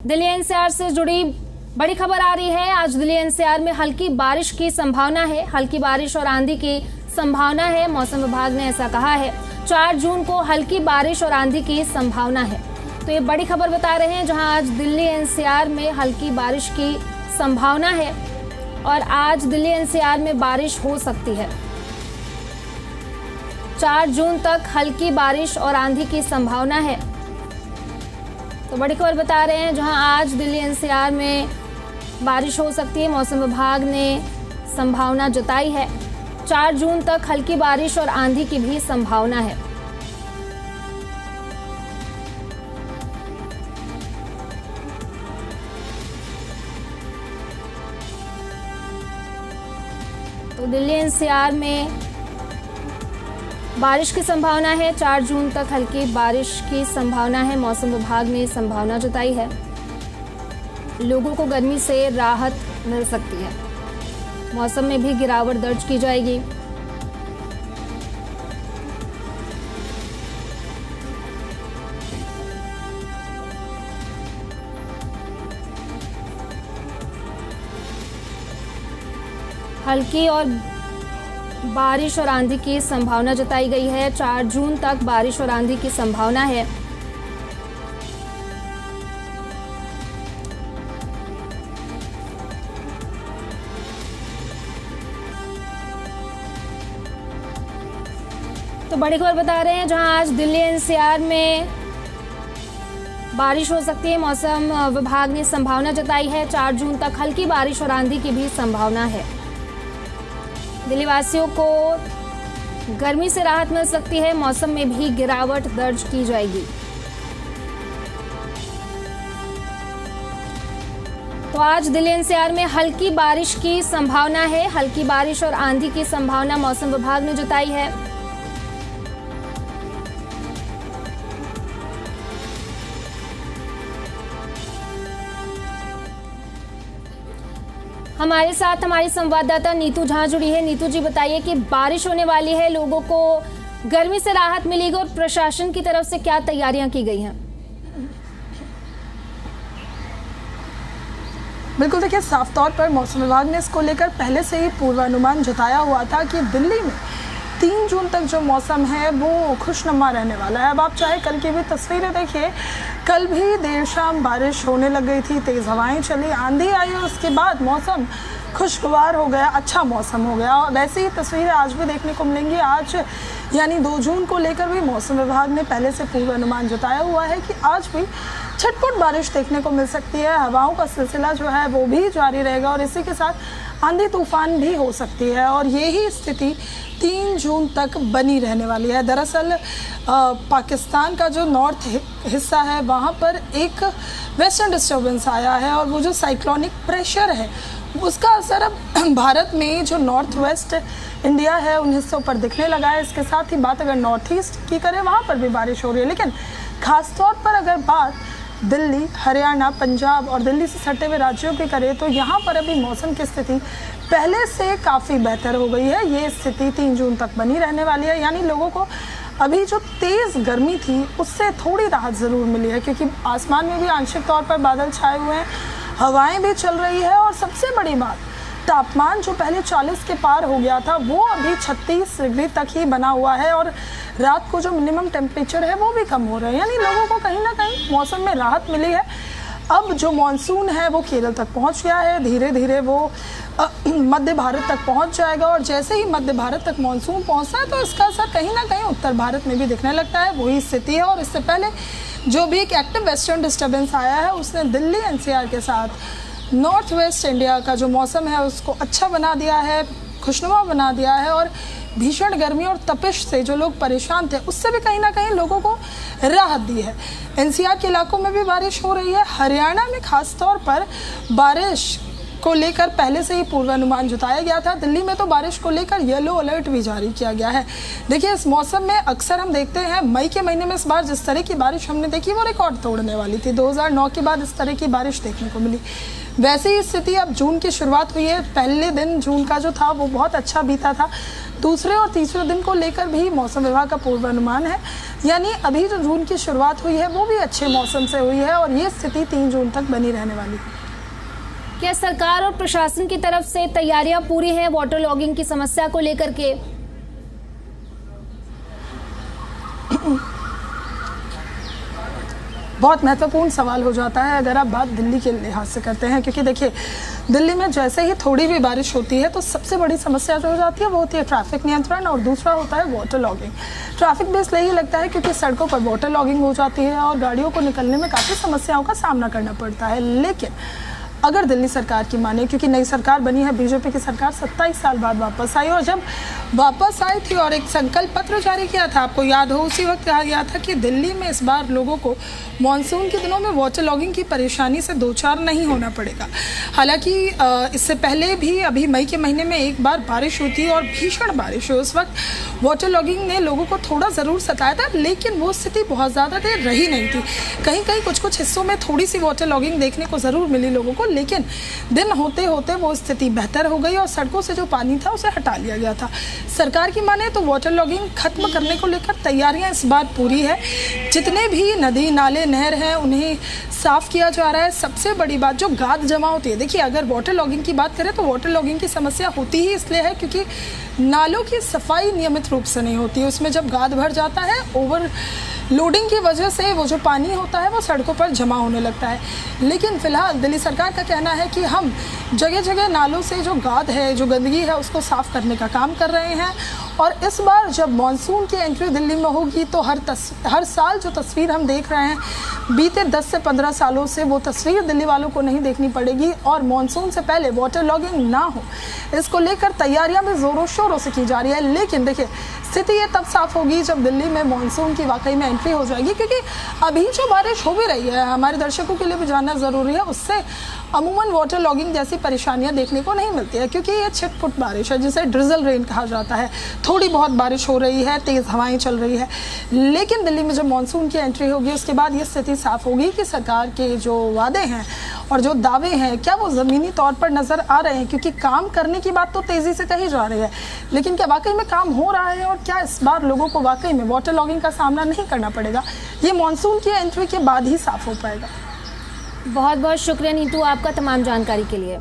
Delhi NCR से जुड़ी बड़ी खबर आ रही है। आज दिल्ली एनसीआर में हल्की बारिश की संभावना है। हल्की बारिश और आंधी की संभावना है। मौसम विभाग ने ऐसा कहा है। 4 जून को हल्की बारिश और आंधी की संभावना है। तो ये बड़ी खबर बता रहे हैं, जहां आज दिल्ली एनसीआर में हल्की बारिश की संभावना है और आज दिल्ली एनसीआर में बारिश हो सकती है। 4 जून तक हल्की बारिश और आंधी की संभावना है। तो बड़ी खबर बता रहे हैं, जहां आज दिल्ली एनसीआर में बारिश हो सकती है। मौसम विभाग ने संभावना जताई है। 4 जून तक हल्की बारिश और आंधी की भी संभावना है। तो दिल्ली एनसीआर में बारिश की संभावना है। 4 जून तक हल्की बारिश की संभावना है। मौसम विभाग ने संभावना जताई है। लोगों को गर्मी से राहत मिल सकती है। मौसम में भी गिरावट दर्ज की जाएगी। हल्की और बारिश और आंधी की संभावना जताई गई है। 4 जून तक बारिश और आंधी की संभावना है। तो बड़ी खबर बता रहे हैं, जहां आज दिल्ली एनसीआर में बारिश हो सकती है। मौसम विभाग ने संभावना जताई है। 4 जून तक हल्की बारिश और आंधी की भी संभावना है। दिल्ली वासियों को गर्मी से राहत मिल सकती है। मौसम में भी गिरावट दर्ज की जाएगी। तो आज दिल्ली एनसीआर में हल्की बारिश की संभावना है। हल्की बारिश और आंधी की संभावना मौसम विभाग ने जताई है। हमारे साथ हमारी संवाददाता नीतू झा जुड़ी है। नीतू जी, बताइए कि बारिश होने वाली है, लोगों को गर्मी से राहत मिलेगी और प्रशासन की तरफ से क्या तैयारियां की गई हैं? बिल्कुल, देखिए, साफ तौर पर मौसम विभाग ने इसको लेकर पहले से ही पूर्वानुमान जताया हुआ था कि दिल्ली में 3 जून तक जो मौसम है वो खुशनुमा रहने वाला है। अब आप चाहे कल की भी तस्वीरें देखिए, कल भी देर शाम बारिश होने लग गई थी, तेज़ हवाएं चली, आंधी आई और उसके बाद मौसम खुशगवार हो गया, अच्छा मौसम हो गया। और वैसी ही तस्वीरें आज भी देखने को मिलेंगी। आज यानी 2 जून को लेकर भी मौसम विभाग ने पहले से पूर्वानुमान जताया हुआ है कि आज भी छटपुट बारिश देखने को मिल सकती है। हवाओं का सिलसिला जो है वो भी जारी रहेगा और इसी के साथ आंधी तूफान भी हो सकती है और यही स्थिति 3 जून तक बनी रहने वाली है। दरअसल पाकिस्तान का जो नॉर्थ हिस्सा है वहाँ पर एक वेस्टर्न डिस्टर्बेंस आया है और वो जो साइक्लोनिक प्रेशर है उसका असर अब भारत में जो नॉर्थ वेस्ट इंडिया है उन हिस्सों पर दिखने लगा है। इसके साथ ही बात अगर नॉर्थ ईस्ट की करें, वहाँ पर भी बारिश हो रही है, लेकिन खासतौर पर अगर बात दिल्ली, हरियाणा, पंजाब और दिल्ली से सटे हुए राज्यों की करें तो यहाँ पर अभी मौसम की स्थिति पहले से काफ़ी बेहतर हो गई है। ये स्थिति 3 जून तक बनी रहने वाली है। यानी लोगों को अभी जो तेज़ गर्मी थी उससे थोड़ी राहत ज़रूर मिली है, क्योंकि आसमान में भी आंशिक तौर पर बादल छाए हुए हैं, हवाएं भी चल रही है और सबसे बड़ी बात, तापमान जो पहले 40 के पार हो गया था वो अभी 36 डिग्री तक ही बना हुआ है और रात को जो मिनिमम टेम्परेचर है वो भी कम हो रहा है। यानी लोगों को कहीं ना कहीं मौसम में राहत मिली है। अब जो मानसून है वो केरल तक पहुंच गया है, धीरे धीरे वो मध्य भारत तक पहुंच जाएगा और जैसे ही मध्य भारत तक मानसून पहुंचता है तो इसका असर कहीं ना कहीं उत्तर भारत में भी दिखने लगता है। वही स्थिति है और इससे पहले जो भी एक एक्टिव वेस्टर्न डिस्टर्बेंस आया है उसने दिल्ली एनसीआर के साथ नॉर्थ वेस्ट इंडिया का जो मौसम है उसको अच्छा बना दिया है, खुशनुमा बना दिया है और भीषण गर्मी और तपिश से जो लोग परेशान थे उससे भी कहीं ना कहीं लोगों को राहत दी है। एनसीआर के इलाकों में भी बारिश हो रही है। हरियाणा में खास तौर पर बारिश को लेकर पहले से ही पूर्वानुमान जताया गया था। दिल्ली में तो बारिश को लेकर येलो अलर्ट भी जारी किया गया है। देखिए, इस मौसम में अक्सर हम देखते हैं मई के महीने में इस बार जिस तरह की बारिश हमने देखी वो रिकॉर्ड तोड़ने वाली थी। 2009 के बाद इस तरह की बारिश देखने को मिली। वैसे ही स्थिति अब जून की शुरुआत हुई है। पहले दिन जून का जो था वो बहुत अच्छा बीता था। दूसरे और तीसरे दिन को लेकर भी मौसम विभाग का पूर्वानुमान है, यानी अभी जो जून की शुरुआत हुई है वो भी अच्छे मौसम से हुई है और ये स्थिति 3 जून तक बनी रहने वाली है। क्या सरकार और प्रशासन की तरफ से तैयारियां पूरी हैं वाटर लॉगिंग की समस्या को लेकर के? बहुत महत्वपूर्ण सवाल हो जाता है अगर आप बात दिल्ली के लिहाज से करते हैं, क्योंकि देखिए दिल्ली में जैसे ही थोड़ी भी बारिश होती है तो सबसे बड़ी समस्या जो हो जाती है वो होती है ट्रैफिक नियंत्रण और दूसरा होता है वाटर लॉगिंग। ट्रैफिक भी इसलिए ही लगता है क्योंकि सड़कों पर वाटर लॉगिंग हो जाती है और गाड़ियों को निकलने में काफ़ी समस्याओं का सामना करना पड़ता है। लेकिन अगर दिल्ली सरकार की माने, क्योंकि नई सरकार बनी है, बीजेपी की सरकार 27 साल बाद वापस आई और जब वापस आई थी और एक संकल्प पत्र जारी किया था, आपको याद हो, उसी वक्त कहा गया था कि दिल्ली में इस बार लोगों को मानसून के दिनों में वाटर लॉगिंग की परेशानी से दो चार नहीं होना पड़ेगा। हालांकि इससे पहले भी अभी मई के महीने में एक बार बारिश हुई थी और भीषण बारिश हुई। उस वक्त वाटर लॉगिंग ने लोगों को थोड़ा ज़रूर सताया था, लेकिन वो स्थिति बहुत ज़्यादा देर रही नहीं थी। कहीं कहीं कुछ हिस्सों में थोड़ी सी वाटर लॉगिंग देखने को ज़रूर मिली लोगों को, लेकिन दिन होते होते वो स्थिति बेहतर हो गई और सड़कों से जो पानी था उसे हटा लिया गया था। सरकार की माने तो वाटर लॉगिंग खत्म करने को लेकर तैयारियां इस बार पूरी है। जितने भी नदी नाले नहर हैं उन्हें साफ किया जा रहा है। सबसे बड़ी बात जो गाद जमा होती है, देखिए अगर वाटर लॉगिंग की बात करें तो वाटर लॉगिंग की समस्या होती ही इसलिए है क्योंकि नालों की सफाई नियमित रूप से नहीं होती है। उसमें जब गाद भर जाता है, ओवर लोडिंग की वजह से वो जो पानी होता है वो सड़कों पर जमा होने लगता है। लेकिन फिलहाल दिल्ली सरकार का कहना है कि हम जगह जगह नालों से जो गाद है, जो गंदगी है, उसको साफ करने का काम कर रहे हैं। और इस बार जब मानसून की एंट्री दिल्ली में होगी तो हर साल जो तस्वीर हम देख रहे हैं, बीते 10 से 15 सालों से वो तस्वीर दिल्ली वालों को नहीं देखनी पड़ेगी और मानसून से पहले वाटर लॉगिंग ना हो, इसको लेकर तैयारियां भी ज़ोरों शोरों से की जा रही है। लेकिन देखिए स्थिति ये तब साफ होगी जब दिल्ली में मानसून की वाकई में एंट्री हो जाएगी, क्योंकि अभी जो बारिश हो भी रही है, हमारे दर्शकों के लिए भी जानना ज़रूरी है, उससे अमूमन वाटर लॉगिंग जैसी परेशानियां देखने को नहीं मिलती है, क्योंकि ये छिटपुट बारिश है जिसे ड्रिजल रेन कहा जाता है। थोड़ी बहुत बारिश हो रही है, तेज़ हवाएं चल रही है। लेकिन दिल्ली में जब मानसून की एंट्री होगी उसके बाद ये स्थिति साफ होगी कि सरकार के जो वादे हैं और जो दावे हैं क्या वो ज़मीनी तौर पर नज़र आ रहे हैं, क्योंकि काम करने की बात तो तेज़ी से कही जा रही है, लेकिन क्या वाकई में काम हो रहा है और क्या इस बार लोगों को वाकई में वाटर लॉगिंग का सामना नहीं करना पड़ेगा, ये मानसून की एंट्री के बाद ही साफ हो पाएगा। बहुत बहुत शुक्रिया नीतू आपका तमाम जानकारी के लिए।